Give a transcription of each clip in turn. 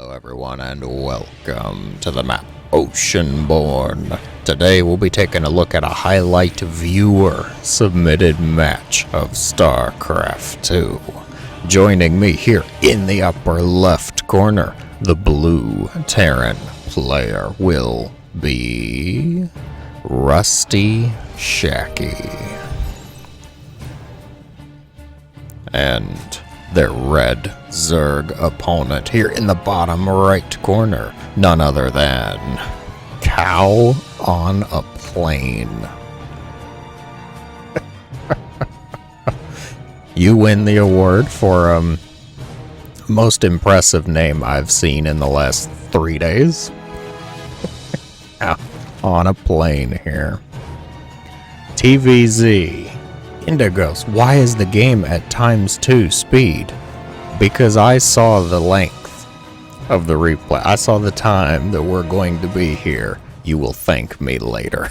Hello everyone and welcome to the map Oceanborn. Today we'll be taking a look at a highlight viewer submitted match of StarCraft 2. Joining me here in the upper left corner, the blue Terran player will be Rusty Shacky. And their red Zerg opponent here in the bottom right corner, none other than Cow on a Plane. You win the award for most impressive name I've seen in the last 3 days. On a plane here. TVZ. Indigos, why is the game at ×2 speed? Because I saw the length of the replay. I saw the time that we're going to be here. You will thank me later.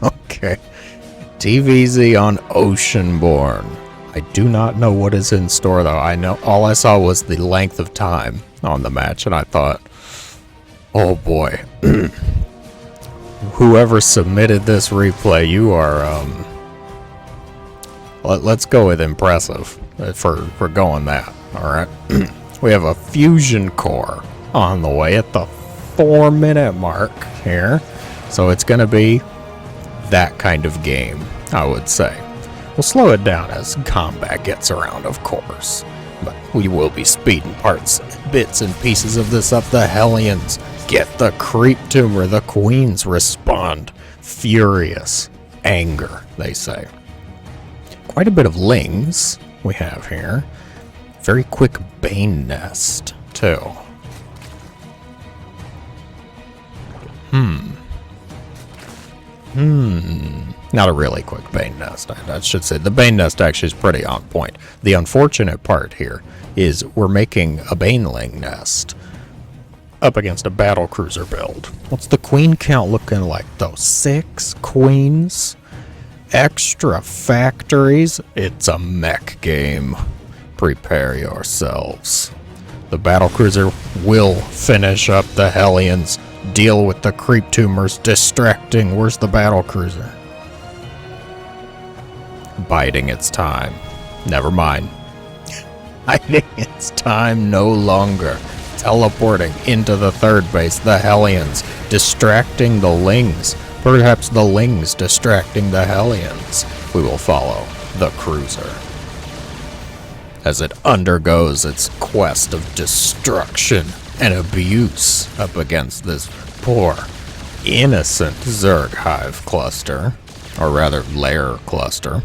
Okay. TVZ on Oceanborn. I do not know what is in store though. I know all I saw was the length of time on the match and I thought, oh boy. Whoever submitted this replay, you are let's go with impressive for going that. Alright. We have a fusion core on the way at the 4-minute mark here. So it's going to be that kind of game, I would say. We'll slow it down as combat gets around, of course. But we will be speeding bits and pieces of this up. The Hellions get the creep tumor. The Queens respond. Furious. Anger, they say. Quite a bit of lings we have here. Very quick Bane nest, too. Not a really quick Bane nest, I should say. The Bane nest actually is pretty on point. The unfortunate part here is we're making a Baneling nest up against a battlecruiser build. What's the queen count looking like, though? 6 queens? Extra factories? It's a mech game. Prepare yourselves. The battlecruiser will finish up the Hellions, deal with the creep tumors, distracting. Where's the battlecruiser? Biding its time. Never mind. Biding its time no longer. Teleporting into the third base, the Hellions, distracting the Lings. Perhaps the Lings distracting the Hellions. We will follow the cruiser as it undergoes its quest of destruction and abuse up against this poor, innocent Zerg hive cluster, or rather lair cluster.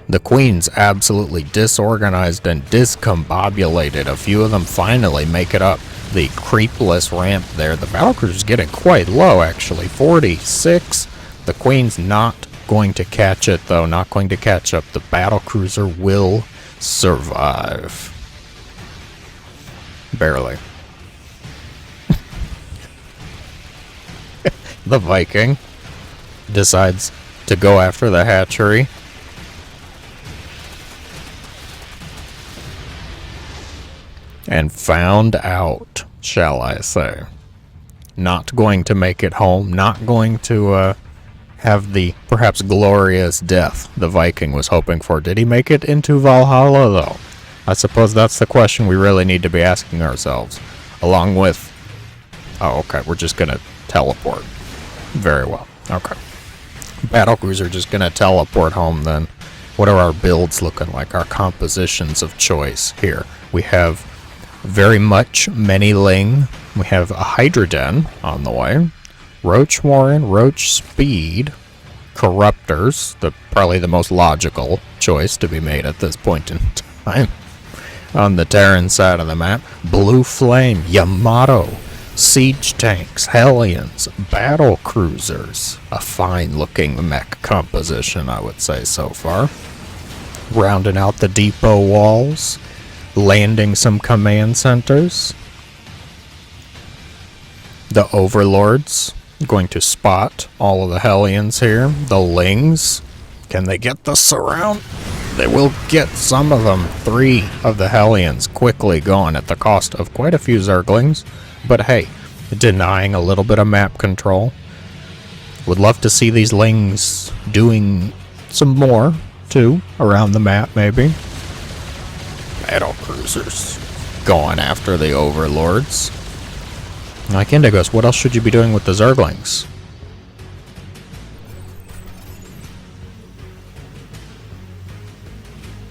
The Queens absolutely disorganized and discombobulated. A few of them finally make it up the creepless ramp there. The battlecruiser's getting quite low, actually. 46. The Queen's not going to catch it, though. Not going to catch up. The battlecruiser will survive. Barely. The Viking decides to go after the hatchery. And found out, shall I say. Not going to make it home. Not going to have the perhaps glorious death the Viking was hoping for. Did he make it into Valhalla, though? I suppose that's the question we really need to be asking ourselves. Along with... Oh, okay, we're just going to teleport. Very well. Okay. Battlecruiser just going to teleport home, then. What are our builds looking like? Our compositions of choice here. We have very much many Ling. We have a Hydroden on the way. Roach Warren, Roach Speed, Corruptors, probably the most logical choice to be made at this point in time. On the Terran side of the map, Blue Flame, Yamato, Siege Tanks, Hellions, Battle Cruisers. A fine-looking mech composition, I would say, so far. Rounding out the depot walls, landing some command centers. The Overlords going to spot all of the Hellions here. The Lings. Can they get the surround? They will get some of them. 3 of the Hellions quickly gone at the cost of quite a few Zerglings. But hey, denying a little bit of map control. Would love to see these Lings doing some more, too, around the map, maybe. Battle cruisers going after the overlords. Like Indigos, what else should you be doing with the Zerglings?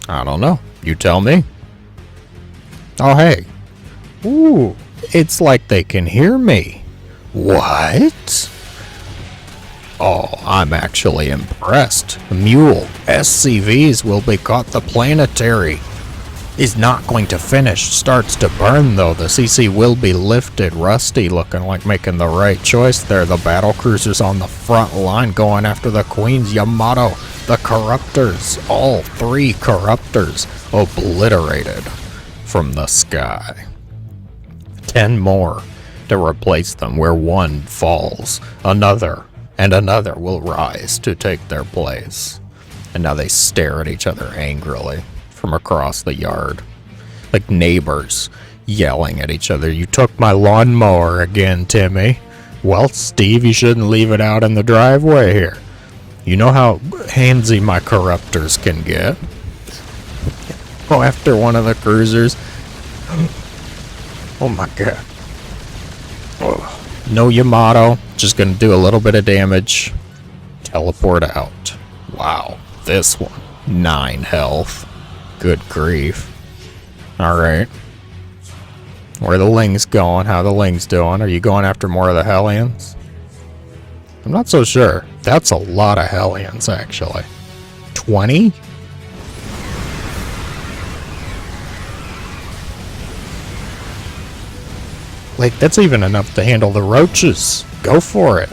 I don't know. You tell me. Oh, hey. Ooh, it's like they can hear me. What? Oh, I'm actually impressed. The Mule SCVs will be caught. The planetary is not going to finish. Starts to burn, though. The CC will be lifted. Rusty looking like making the right choice there. The battle cruisers on the front line going after the Queens. Yamato, the Corruptors. All 3 Corruptors obliterated from the sky. 10 more to replace them. Where one falls, another and another will rise to take their place. And now they stare at each other angrily from across the yard, like neighbors yelling at each other. You took my lawnmower again, Timmy. Well, Steve, you shouldn't leave it out in the driveway here. You know how handsy my Corruptors can get. Go after one of the cruisers. Oh my god. Oh. No Yamato, just gonna do a little bit of damage. Teleport out. Wow, this one. 9 health. Good grief. Alright. Where are the Lings going? How are the Lings doing? Are you going after more of the Hellions? I'm not so sure. That's a lot of Hellions, actually. 20? Like, that's even enough to handle the roaches. Go for it.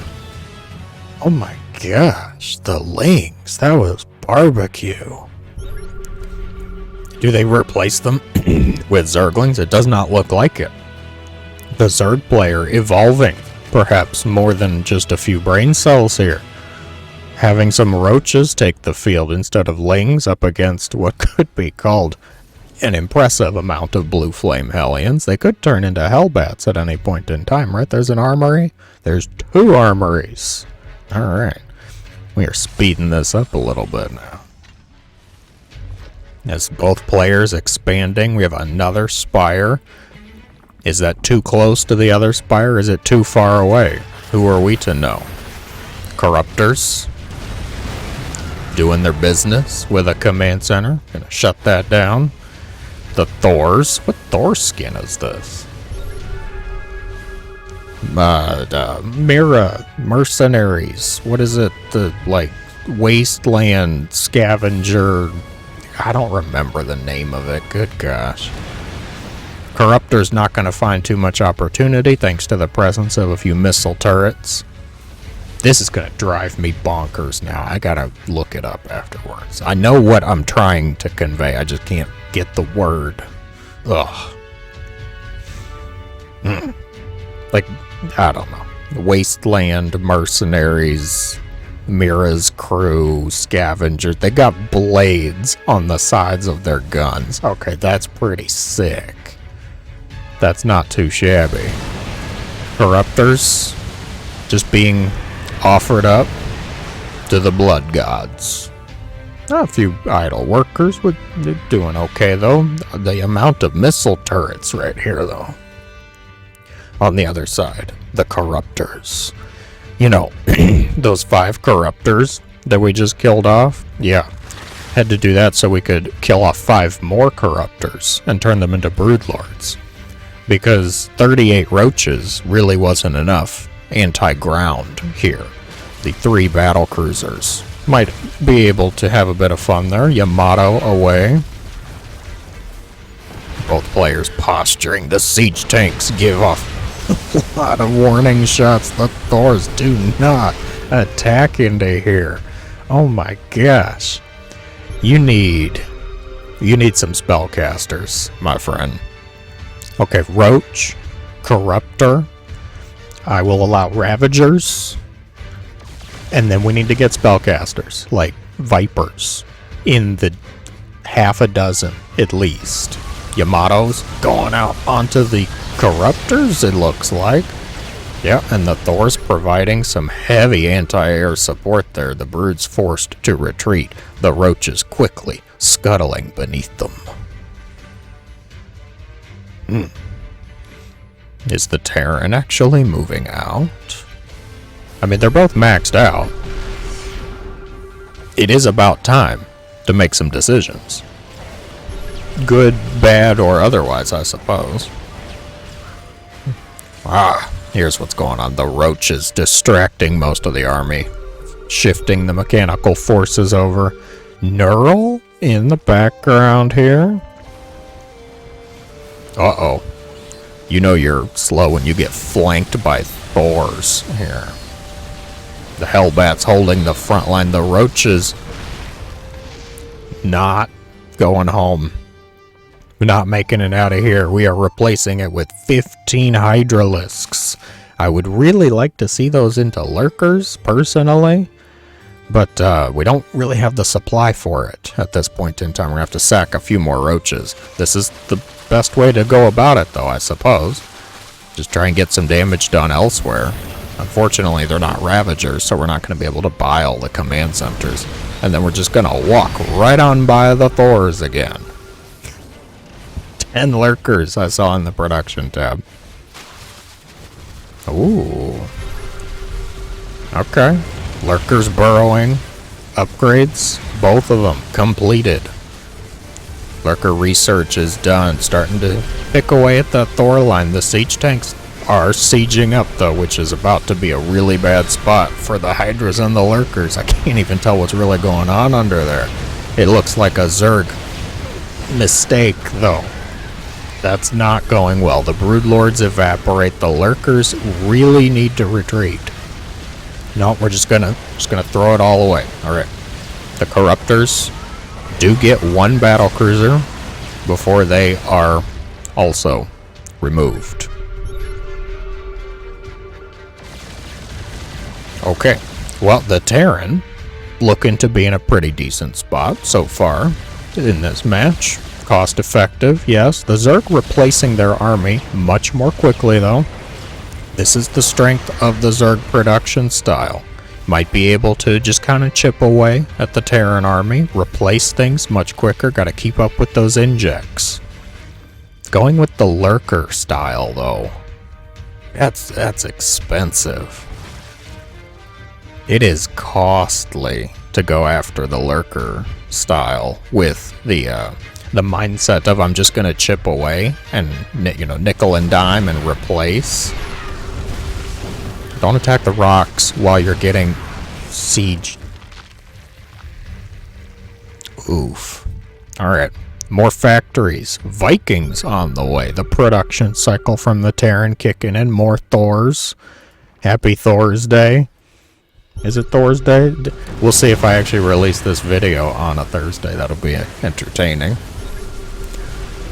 Oh my gosh, the Lings. That was barbecue. Do they replace them with Zerglings? It does not look like it. The Zerg player evolving, perhaps more than just a few brain cells here. Having some roaches take the field instead of Lings up against what could be called an impressive amount of blue flame Hellions. They could turn into Hellbats at any point in time, right? There's an armory. There's 2 armories. Alright. We are speeding this up a little bit now. As both players expanding, we have another spire. Is that too close to the other spire? Is it too far away? Who are we to know? Corruptors doing their business with a command center. Gonna shut that down. The Thors. What Thor skin is this? Mira mercenaries. What is it? The like wasteland scavenger. I don't remember the name of it. Good gosh. Corruptor's not going to find too much opportunity thanks to the presence of a few missile turrets. This is going to drive me bonkers now. I got to look it up afterwards. I know what I'm trying to convey. I just can't get the word. Ugh. Like, I don't know. Wasteland mercenaries, Mira's crew, scavengers. They got blades on the sides of their guns. Okay, that's pretty sick. That's not too shabby. Corruptors just being offered up to the blood gods. A few idle workers, but they're doing okay though. The amount of missile turrets right here though. On the other side, the Corruptors. You know, those 5 Corruptors that we just killed off? Yeah. Had to do that so we could kill off 5 more Corruptors and turn them into Broodlords. Because 38 roaches really wasn't enough anti-ground here. The 3 battle cruisers might be able to have a bit of fun there. Yamato away. Both players posturing. The siege tanks give off a lot of warning shots. The Thors do not attack into here. Oh my gosh. You need some spellcasters, my friend. Okay, Roach, Corruptor. I will allow Ravagers. And then we need to get spellcasters, like Vipers, in the half a dozen at least. Yamato's going out onto the Corruptors, it looks like. Yeah, and the Thor's providing some heavy anti-air support there. The Brood's forced to retreat, the Roaches quickly scuttling beneath them. Is the Terran actually moving out? I mean, they're both maxed out. It is about time to make some decisions. Good, bad, or otherwise, I suppose. Here's what's going on. The Roaches distracting most of the army, shifting the mechanical forces over. Neural in the background here. Uh-oh. You know you're slow when you get flanked by Thors here. The Hellbats holding the front line. The Roaches not going home. Not making it out of here. We are replacing it with 15 Hydralisks. I would really like to see those into Lurkers, personally. But we don't really have the supply for it at this point in time. We're going to have to sack a few more Roaches. This is the best way to go about it, though, I suppose. Just try and get some damage done elsewhere. Unfortunately, they're not Ravagers, so we're not going to be able to bile the command centers. And then we're just going to walk right on by the Thors again. 10 Lurkers I saw in the production tab. Ooh. Okay. Lurkers burrowing. Upgrades. Both of them completed. Lurker research is done. Starting to pick away at the Thor line. The siege tanks are sieging up, though, which is about to be a really bad spot for the Hydras and the Lurkers. I can't even tell what's really going on under there. It looks like a Zerg mistake, though. That's not going well. The Broodlords evaporate. The Lurkers really need to retreat. No, we're just gonna throw it all away. All right. The Corruptors do get one battlecruiser before they are also removed. Okay. Well, the Terran looking to be in a pretty decent spot so far in this match. Cost effective, yes. The Zerg replacing their army much more quickly, though. This is the strength of the Zerg production style. Might be able to just kind of chip away at the Terran army, replace things much quicker. Got to keep up with those injects. Going with the Lurker style, though. That's expensive. It is costly to go after the Lurker style with the mindset of I'm just going to chip away and, nickel and dime and replace. Don't attack the rocks while you're getting sieged. Oof. Alright. More factories. Vikings on the way. The production cycle from the Terran kicking in. More Thors. Happy Thors Day. Is it Thors Day? We'll see if I actually release this video on a Thursday. That'll be entertaining.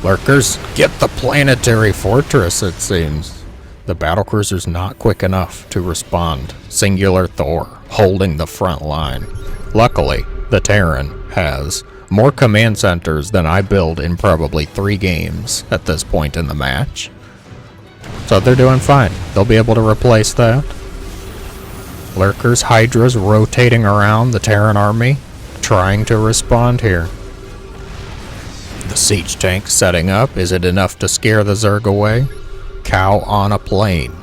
Lurkers, get the planetary fortress, it seems. The battlecruiser's not quick enough to respond. Singular Thor holding the front line. Luckily, the Terran has more command centers than I build in probably 3 games at this point in the match. So they're doing fine. They'll be able to replace that. Lurkers, Hydras rotating around the Terran army, trying to respond here. The siege tank setting up. Is it enough to scare the Zerg away? Cow on a plane.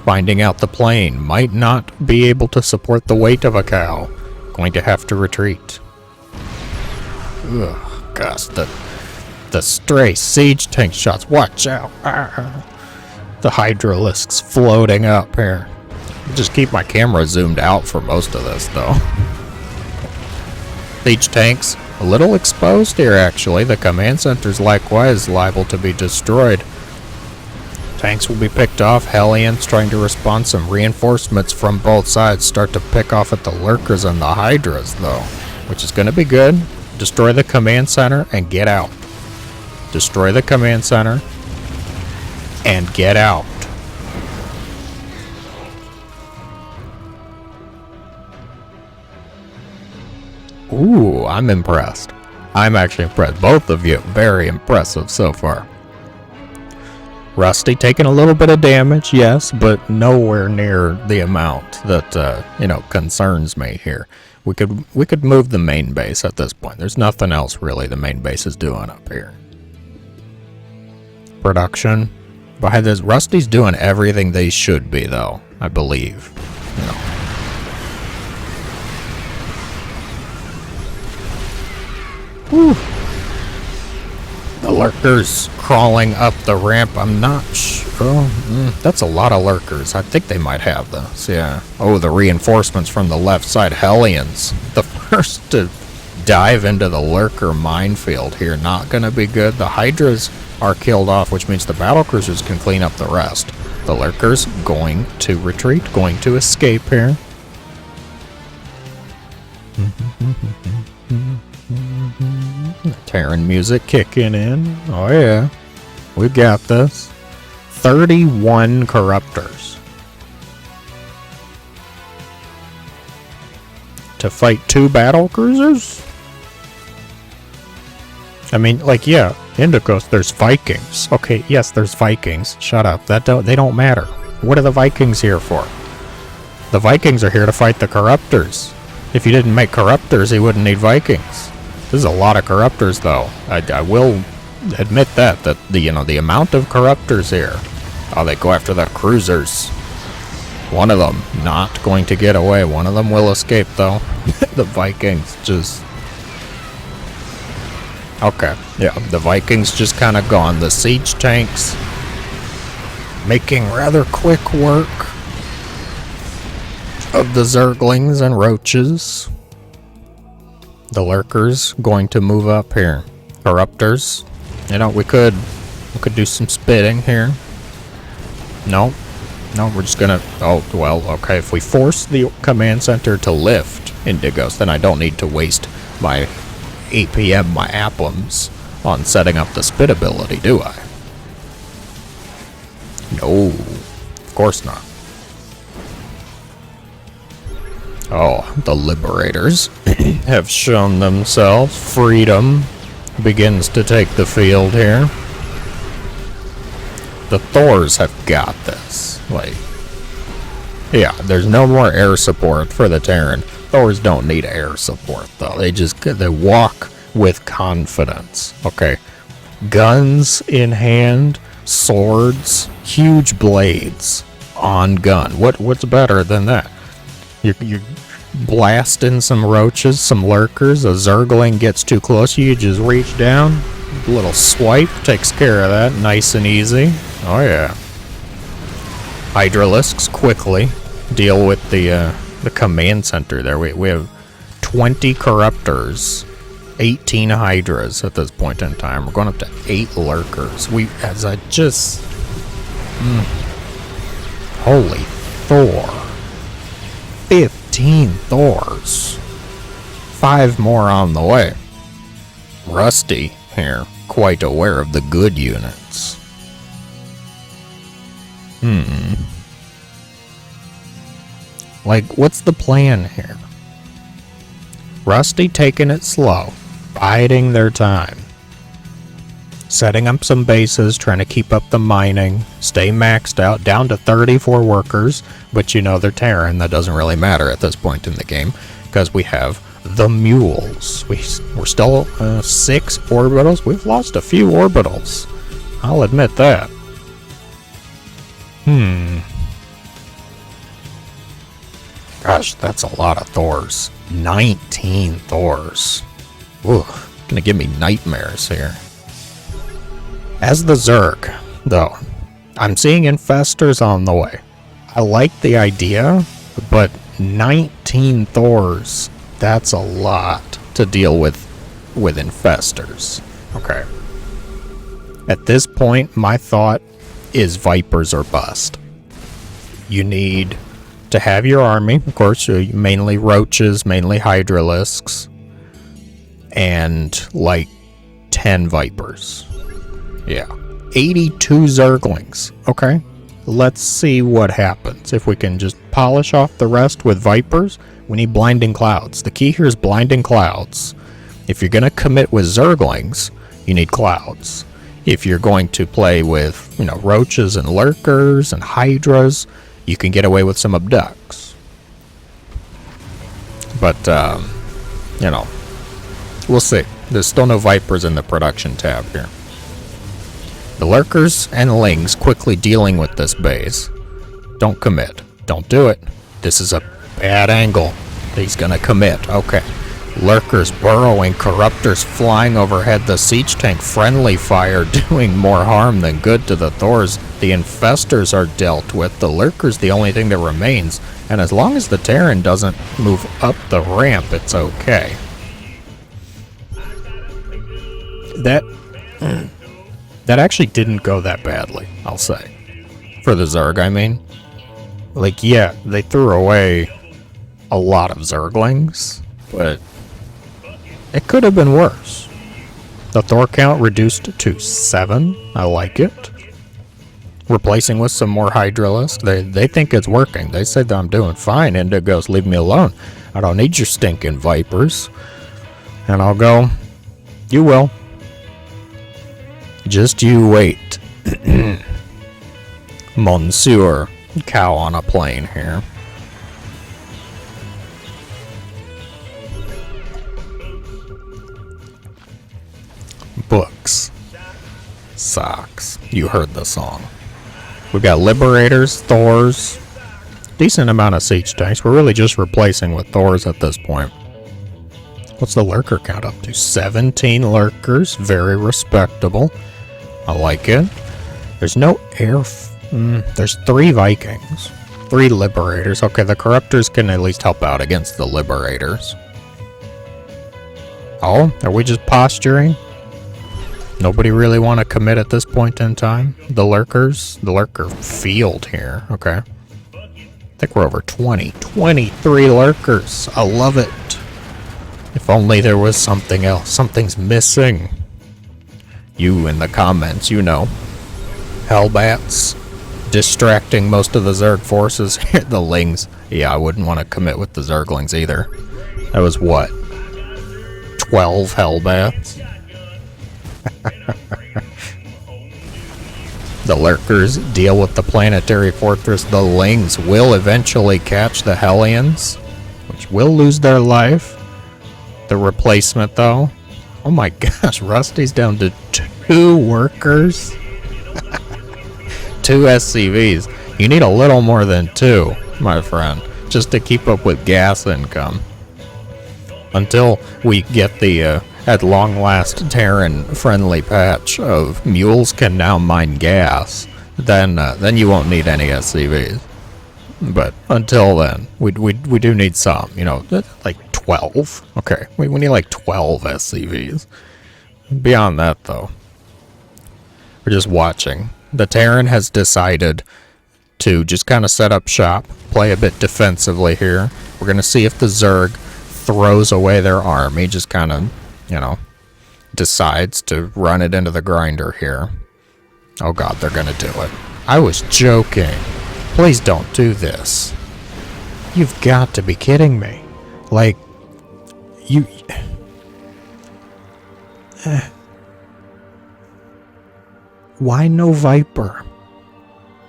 Finding out the plane might not be able to support the weight of a cow. Going to have to retreat. Ugh, gosh, the stray siege tank shots. Watch out. The Hydralisks floating up here. Just keep my camera zoomed out for most of this, though. Siege tanks, a little exposed here, actually. The command center's likewise liable to be destroyed. Tanks will be picked off. Hellions trying to respond. Some reinforcements from both sides start to pick off at the Lurkers and the Hydras, though, which is going to be good. Destroy the command center and get out. Destroy the command center and get out. Ooh, I'm impressed. I'm actually impressed. Both of you, very impressive so far. Rusty taking a little bit of damage, yes, but nowhere near the amount that concerns me here. We could move the main base at this point. There's nothing else really the main base is doing up here. Production. Behind this, Rusty's doing everything they should be, though, I believe. Whew. The lurkers crawling up the ramp. I'm not sure. That's a lot of lurkers. I think they might have those, yeah. Oh, the reinforcements from the left side. Hellions. The first to dive into the lurker minefield here. Not going to be good. The Hydras are killed off, which means the battlecruisers can clean up the rest. The lurkers going to retreat, going to escape here. Terran music kicking in. Oh yeah, we got this. 31 corruptors to fight 2 battle cruisers. I mean, like, yeah, Indigos, there's Vikings. Okay, yes, there's Vikings. Shut up. They don't matter. What are the Vikings here for? The Vikings are here to fight the corruptors. If you didn't make corruptors, you wouldn't need Vikings. This is a lot of corruptors, though. I will admit that the amount of corruptors here. Oh, they go after the cruisers. One of them not going to get away. One of them will escape, though. The Vikings just... Okay, yeah, the Vikings just kind of gone. The siege tanks making rather quick work of the Zerglings and Roaches. The lurkers going to move up here. Corruptors. We could do some spitting here. No, we're just gonna... Oh, well, okay, if we force the command center to lift Indigos, then I don't need to waste my APM, my applums, on setting up the spit ability, do I? No, of course not. Oh, the Liberators have shown themselves. Freedom begins to take the field here. The Thors have got this. Yeah, there's no more air support for the Terran. Thors don't need air support, though. They walk with confidence. Okay, guns in hand, swords, huge blades on gun. What's better than that? You're blasting some roaches, some lurkers. A Zergling gets too close, you just reach down. A little swipe takes care of that, nice and easy. Oh yeah. Hydralisks quickly deal with the command center there. We have 20 corruptors, 18 hydras at this point in time. We're going up to 8 lurkers. Holy Thor. 15 Thors. 5 more on the way. Rusty here, quite aware of the good units. What's the plan here? Rusty taking it slow, biding their time. Setting up some bases, trying to keep up the mining, stay maxed out, down to 34 workers, but they're Terran, that doesn't really matter at this point in the game, because we have the mules. We're still 6 orbitals. We've lost a few orbitals. I'll admit that. Gosh, that's a lot of Thors. 19 Thors. Ooh, gonna give me nightmares here. As the Zerg, though, I'm seeing infestors on the way. I like the idea, but 19 Thors, that's a lot to deal with infestors. Okay. At this point, my thought is Vipers or bust. You need to have your army, of course, mainly Roaches, mainly Hydralisks, and 10 Vipers. Yeah. 82 Zerglings. Okay. Let's see what happens. If we can just polish off the rest with Vipers, we need Blinding Clouds. The key here is Blinding Clouds. If you're going to commit with Zerglings, you need clouds. If you're going to play with, roaches and lurkers and hydras, you can get away with some abducts. But, we'll see. There's still no Vipers in the production tab here. The lurkers and lings quickly dealing with this base. Don't commit. Don't do it. This is a bad angle. He's gonna commit. Okay. Lurkers burrowing, corruptors flying overhead, the siege tank friendly fire doing more harm than good to the Thors. The infestors are dealt with, the lurkers the only thing that remains, and as long as the Terran doesn't move up the ramp, it's okay. That actually didn't go that badly, I'll say. For the Zerg, I mean. Like, yeah, they threw away a lot of Zerglings, but it could have been worse. The Thor count reduced to 7. I like it. Replacing with some more Hydralisk. They think it's working. They said that I'm doing fine. Indigos, leave me alone. I don't need your stinking Vipers. And I'll go, you will. Just you wait. Monsieur Cow on a plane here. Books. Socks. You heard the song. We got Liberators, Thors, decent amount of siege tanks. We're really just replacing with Thors at this point. What's the lurker count up to? 17 lurkers. Very respectable. I like it. There's no air... there's 3 Vikings. 3 Liberators. Okay, the Corruptors can at least help out against the Liberators. Oh, are we just posturing? Nobody really want to commit at this point in time? The Lurkers? The Lurker field here. Okay. I think we're over 20. 23 Lurkers. I love it. If only there was something else. Something's missing. You in the comments, Hellbats. Distracting most of the Zerg forces. The Lings. Yeah, I wouldn't want to commit with the Zerglings either. That was what? 12 Hellbats? The Lurkers deal with the planetary fortress. The Lings will eventually catch the Hellions, which will lose their life. The replacement, though. Oh my gosh, Rusty's down to 2 workers. 2 SCVs. You need a little more than 2, my friend, just to keep up with gas income. Until we get the, at long last, Terran-friendly patch of mules can now mine gas, then you won't need any SCVs. But until then, we do need some, like 12. Okay, we need like 12 SCVs. Beyond that, though, we're just watching. The Terran has decided to just kind of set up shop, play a bit defensively here. We're going to see if the Zerg throws away their army, just kind of, decides to run it into the grinder here. Oh god, they're going to do it. I was joking. Please don't do this. You've got to be kidding me. Like, you... Why no Viper?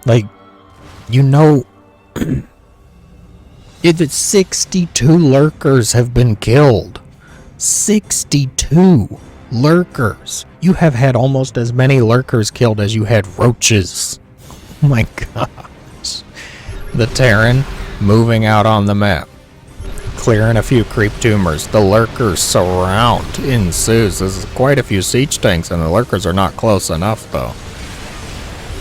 Like, it's 62 lurkers have been killed. 62 lurkers. You have had almost as many lurkers killed as you had roaches. Oh my gosh. The Terran moving out on the map. Clearing a few creep tumors. The lurkers surround ensues. This is quite a few siege tanks, and the lurkers are not close enough, though.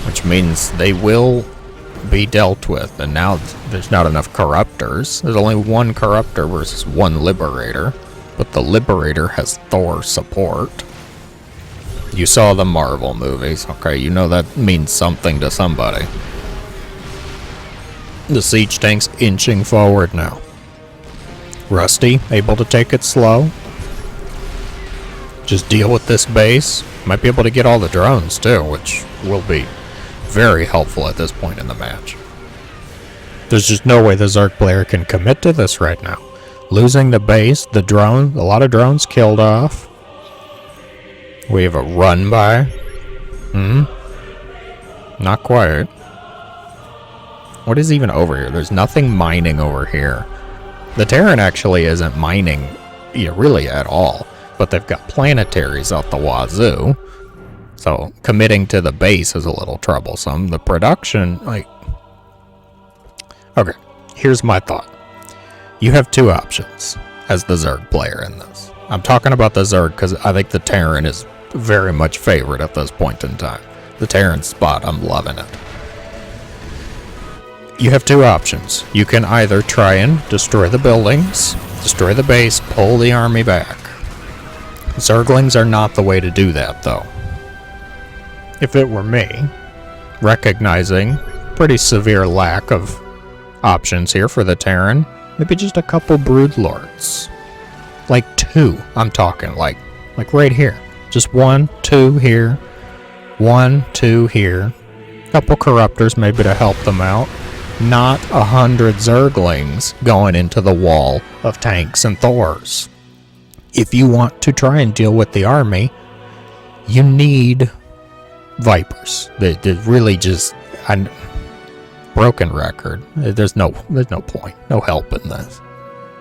Which means they will be dealt with. And now there's not enough corruptors. There's only 1 corruptor versus 1 liberator. But the liberator has Thor support. You saw the Marvel movies. Okay, you know that means something to somebody. The siege tank's inching forward now. Rusty, able to take it slow. Just deal with this base. Might be able to get all the drones too, which will be very helpful at this point in the match. There's just no way the Zerg player can commit to this right now. Losing the base, the drone, a lot of drones killed off. We have a run by. Not quite. What is even over here? There's nothing mining over here. The Terran actually isn't mining really at all, but they've got planetaries out the wazoo. So committing to the base is a little troublesome. The production, okay, here's my thought. You have two options as the Zerg player in this. I'm talking about the Zerg because I think the Terran is very much favored at this point in time. The Terran spot, I'm loving it. You have two options. You can either try and destroy the buildings, destroy the base, pull the army back. Zerglings are not the way to do that, though. If it were me, recognizing pretty severe lack of options here for the Terran, maybe just a couple Broodlords. Like 2, I'm talking, like right here. Just 1, 2 here, 1, 2 here. Couple Corruptors maybe to help them out. Not 100 Zerglings going into the wall of tanks and Thors. If you want to try and deal with the army, you need Vipers. They really just broken record. There's no point. No help in this.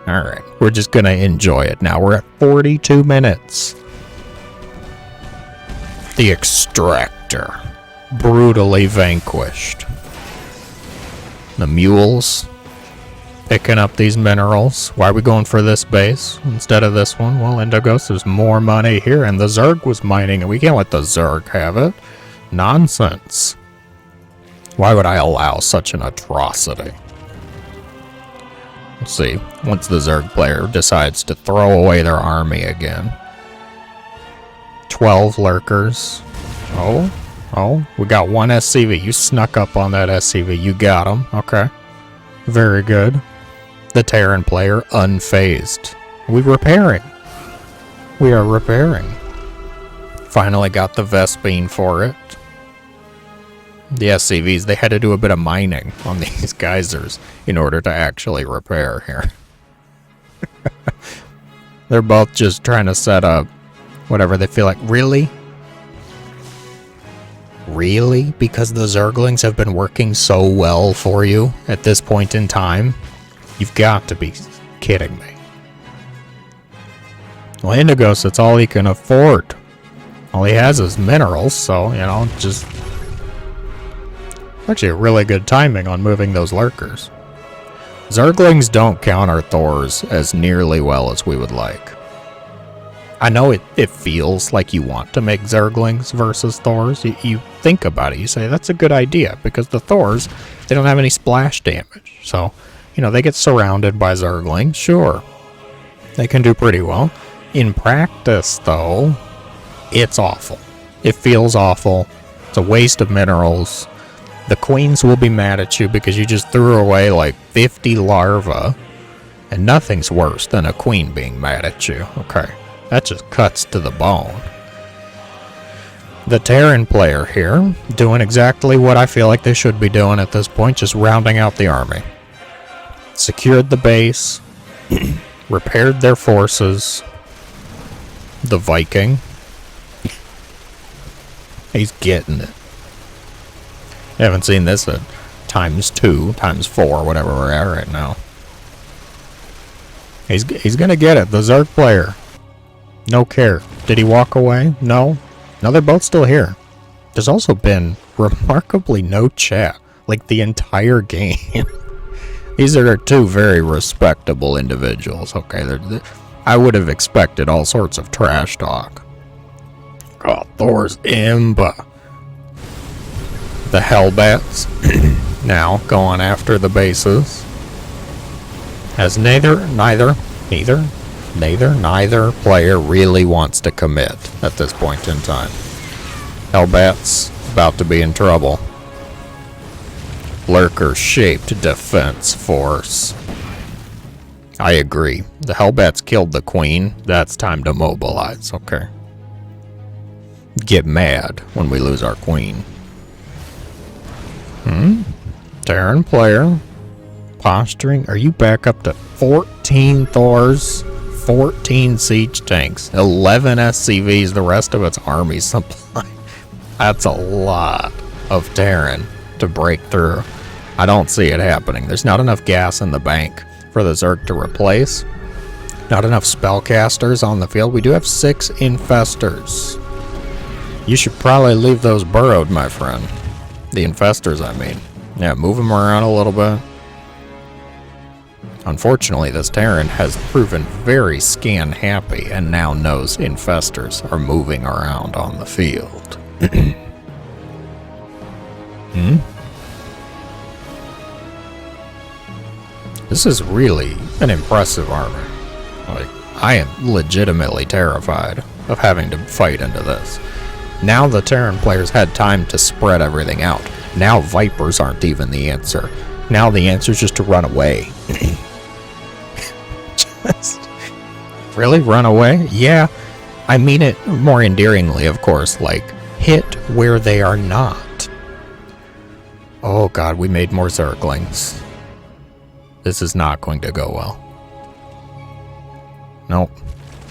Alright, we're just gonna enjoy it now. We're at 42 minutes. The Extractor. Brutally vanquished. The mules picking up these minerals. Why are we going for this base instead of this one? Well, Indigos, there's more money here, and the Zerg was mining, and we can't let the Zerg have it. Nonsense. Why would I allow such an atrocity? Let's see. Once the Zerg player decides to throw away their army again. 12 lurkers. Oh, we got one SCV. You snuck up on that SCV. You got him. Okay. Very good. The Terran player unfazed. We are repairing. Finally got the Vespine for it. The SCVs, they had to do a bit of mining on these geysers in order to actually repair here. They're both just trying to set up whatever they feel like. Really? Really? Because the Zerglings have been working so well for you at this point in time? You've got to be kidding me. Well, Indigos, that's all he can afford. All he has is minerals, so, just... Actually, a really good timing on moving those lurkers. Zerglings don't counter Thors as nearly well as we would like. I know it feels like you want to make Zerglings versus Thors. You think about it, you say, that's a good idea, because the Thors, they don't have any splash damage. So, they get surrounded by Zerglings, sure. They can do pretty well. In practice, though, it's awful. It feels awful. It's a waste of minerals. The queens will be mad at you because you just threw away like 50 larvae. And nothing's worse than a queen being mad at you. Okay. That just cuts to the bone. The Terran player here, doing exactly what I feel like they should be doing at this point, just rounding out the army. Secured the base, repaired their forces. The Viking. He's getting it. I haven't seen this at ×2, ×4, whatever we're at right now. He's gonna get it, the Zerg player. No care. Did he walk away? No. No, they're both still here. There's also been remarkably no chat, like the entire game. These are two very respectable individuals. Okay, I would have expected all sorts of trash talk. Oh, Thor's Imba. The Hellbats now going after the bases. As neither player really wants to commit at this point in time. Hellbats about to be in trouble. Lurker-shaped defense force. I agree. The Hellbats killed the queen. That's time to mobilize, okay? Get mad when we lose our queen. Terran player posturing? Are you back up to 14 Thors, 14 siege tanks, 11 SCVs, the rest of its army supply? That's a lot of Terran to break through. I don't see it happening. There's not enough gas in the bank for the Zerg to replace. Not enough spellcasters on the field. We do have 6 infestors. You should probably leave those burrowed, my friend. The infestors, I mean. Yeah, move them around a little bit. Unfortunately, this Terran has proven very scan happy and now knows infestors are moving around on the field. This is really an impressive army. Like, I am legitimately terrified of having to fight into this. Now the Terran players had time to spread everything out. Now Vipers aren't even the answer. Now the answer is just to run away. Just really run away? Yeah, I mean it more endearingly, of course, like hit where they are not. Oh god, we made more Zerglings. This is not going to go well. Nope,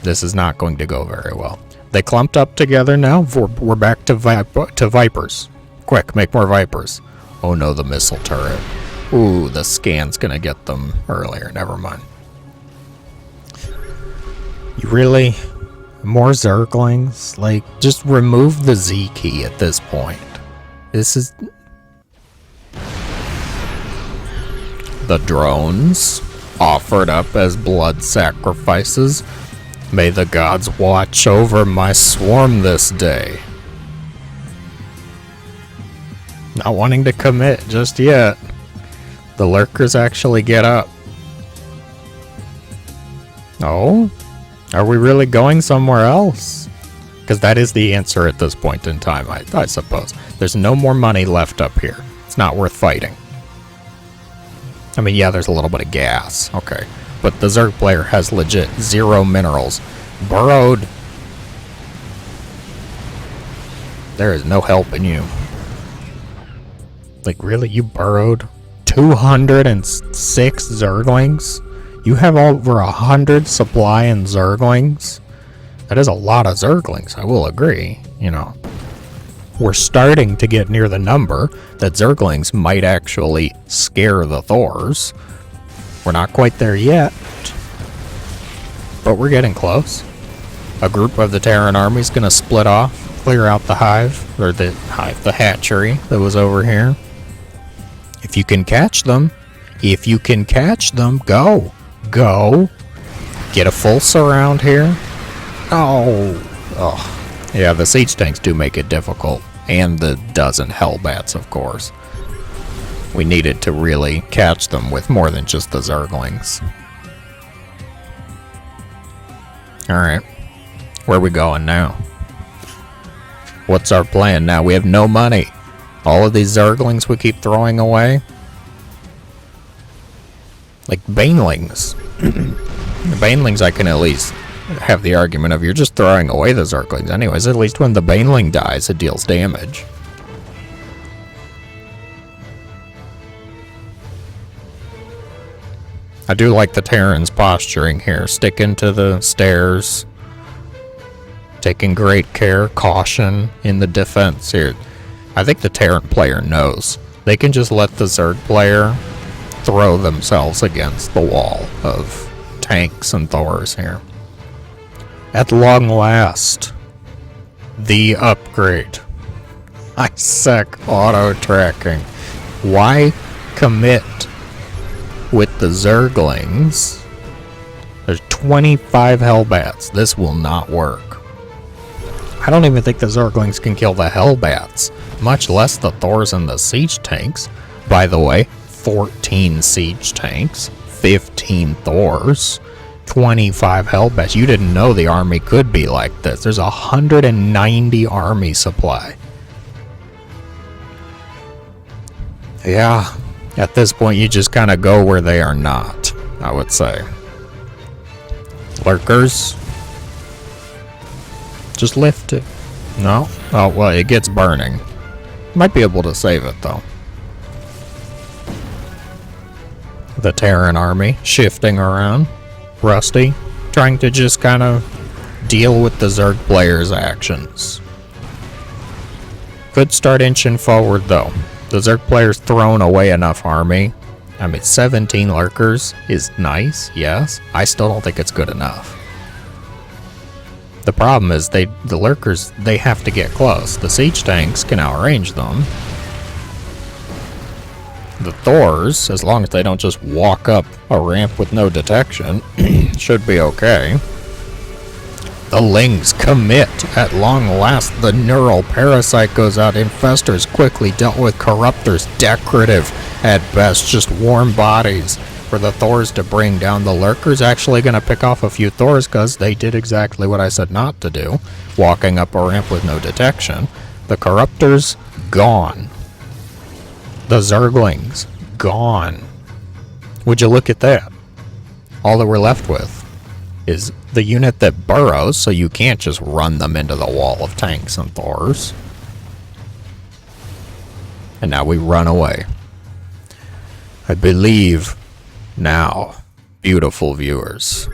this is not going to go very well. They clumped up together now. We're back to Vipers. Quick, make more Vipers. Oh no, the missile turret. Ooh, the scan's gonna get them earlier. Never mind. You really? More Zerglings? Like, just remove the Z key at this point. This is... The drones, offered up as blood sacrifices. May the gods watch over my swarm this day. Not wanting to commit just yet. The lurkers actually get up. Oh? Are we really going somewhere else? Because that is the answer at this point in time, I suppose. There's no more money left up here. It's not worth fighting. I mean, yeah, there's a little bit of gas. Okay. But the Zerg player has legit 0 minerals. Burrowed. There is no help in you. Like, really? You burrowed 206 Zerglings? You have over 100 supply in Zerglings? That is a lot of Zerglings, I will agree. You know, we're starting to get near the number that Zerglings might actually scare the Thors. We're not quite there yet, but we're getting close. A group of the Terran army is going to split off, clear out the hive, or the hatchery that was over here. If you can catch them, go. Go. Get a full surround here. Oh. Yeah, the siege tanks do make it difficult. And the dozen Hellbats, of course. We needed to really catch them with more than just the Zerglings. Alright. Where are we going now? What's our plan now? We have no money. All of these Zerglings we keep throwing away. Like Banelings. The Banelings I can at least have the argument of you're just throwing away the Zerglings anyways. At least when the Baneling dies, it deals damage. I do like the Terran's posturing here. Sticking to the stairs. Taking great care, caution in the defense here. I think the Terran player knows. They can just let the Zerg player throw themselves against the wall of tanks and Thors here. At long last, the upgrade. ISEC auto tracking. Why commit with the Zerglings? There's 25 Hellbats. This will not work. I don't even think the Zerglings can kill the Hellbats, much less the Thors and the siege tanks. By the way, 14 siege tanks, 15 Thors, 25 Hellbats. You didn't know the army could be like this. There's 190 army supply. Yeah, at this point you just kind of go where they are not, I would say. Lurkers. Just lift it. No? Oh, well, it gets burning. Might be able to save it, though. The Terran army shifting around. Rusty, trying to just kind of deal with the Zerg players' actions. Could start inching forward though. The Zerg players thrown away enough army. I mean, 17 lurkers is nice, yes. I still don't think it's good enough. The problem is the lurkers, they have to get close. The siege tanks can outrange them. The Thors, as long as they don't just walk up a ramp with no detection, should be okay. The Lings commit. At long last, the neural parasite goes out. Infestors quickly dealt with. Corruptors decorative at best. Just warm bodies for the Thors to bring down. The Lurkers actually going to pick off a few Thors because they did exactly what I said not to do. Walking up a ramp with no detection. The Corruptors, gone. The Zerglings, gone. Would you look at that? All that we're left with is the unit that burrows, so you can't just run them into the wall of tanks and Thors. And now we run away. I believe now, beautiful viewers,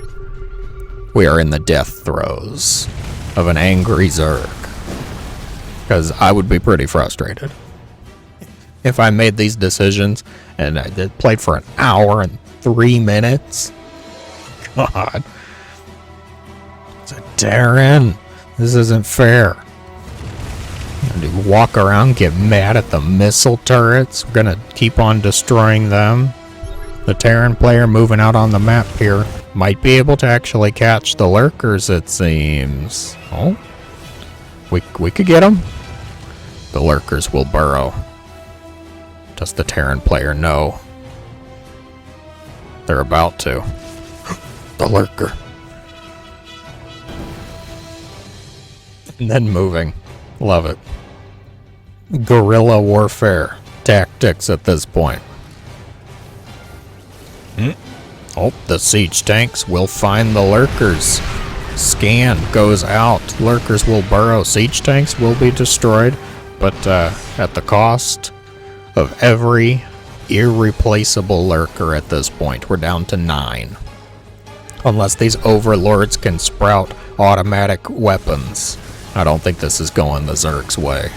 we are in the death throes of an angry Zerg. Because I would be pretty frustrated if I made these decisions and I played for an hour and 3 minutes. God. It's a Terran. This isn't fair. And walk around, get mad at the missile turrets. We're gonna keep on destroying them. The Terran player moving out on the map here might be able to actually catch the lurkers, it seems. Oh, we could get them. The lurkers will burrow. Does the Terran player know? They're about to. The lurker. And then moving. Love it. Guerrilla warfare tactics at this point. Oh, the siege tanks will find the lurkers. Scan goes out. Lurkers will burrow. Siege tanks will be destroyed, but at the cost of every irreplaceable lurker at this point. We're down to 9. Unless these overlords can sprout automatic weapons. I don't think this is going the Zerg's way.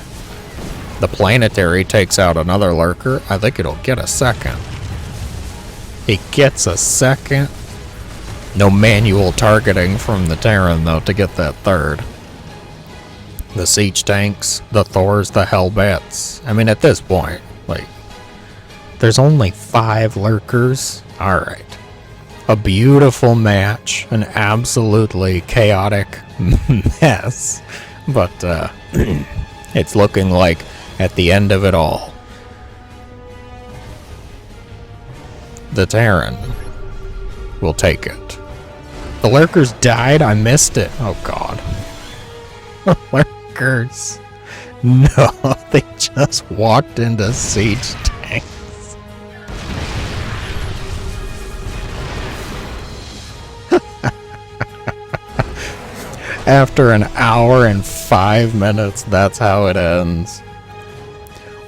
The planetary takes out another lurker. I think it'll get a second. It gets a second. No manual targeting from the Terran, though, to get that third. The siege tanks, the Thors, the Hellbats. I mean, at this point, like, there's only 5 lurkers. Alright. A beautiful match. An absolutely chaotic mess. But, it's looking like, at the end of it all, the Terran will take it. The lurkers died? I missed it. Oh, God. The lurkers. No, they just walked into siege tanks. After an hour and 5 minutes, that's how it ends.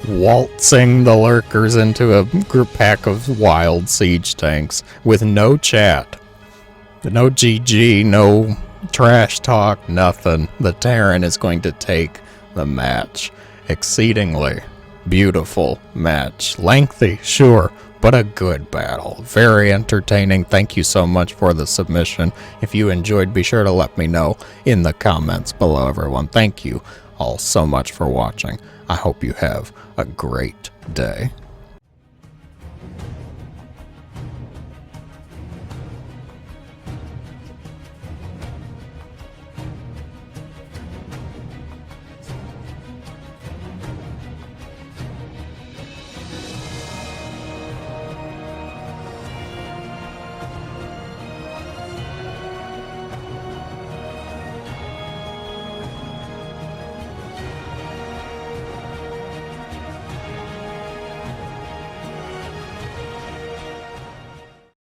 Waltzing the lurkers into a group pack of wild siege tanks with no chat. No GG, no trash talk, nothing. The Terran is going to take the match. Exceedingly beautiful match. Lengthy, sure, but a good battle. Very entertaining. Thank you so much for the submission. If you enjoyed, be sure to let me know in the comments below, everyone. Thank you all so much for watching. I hope you have a great day.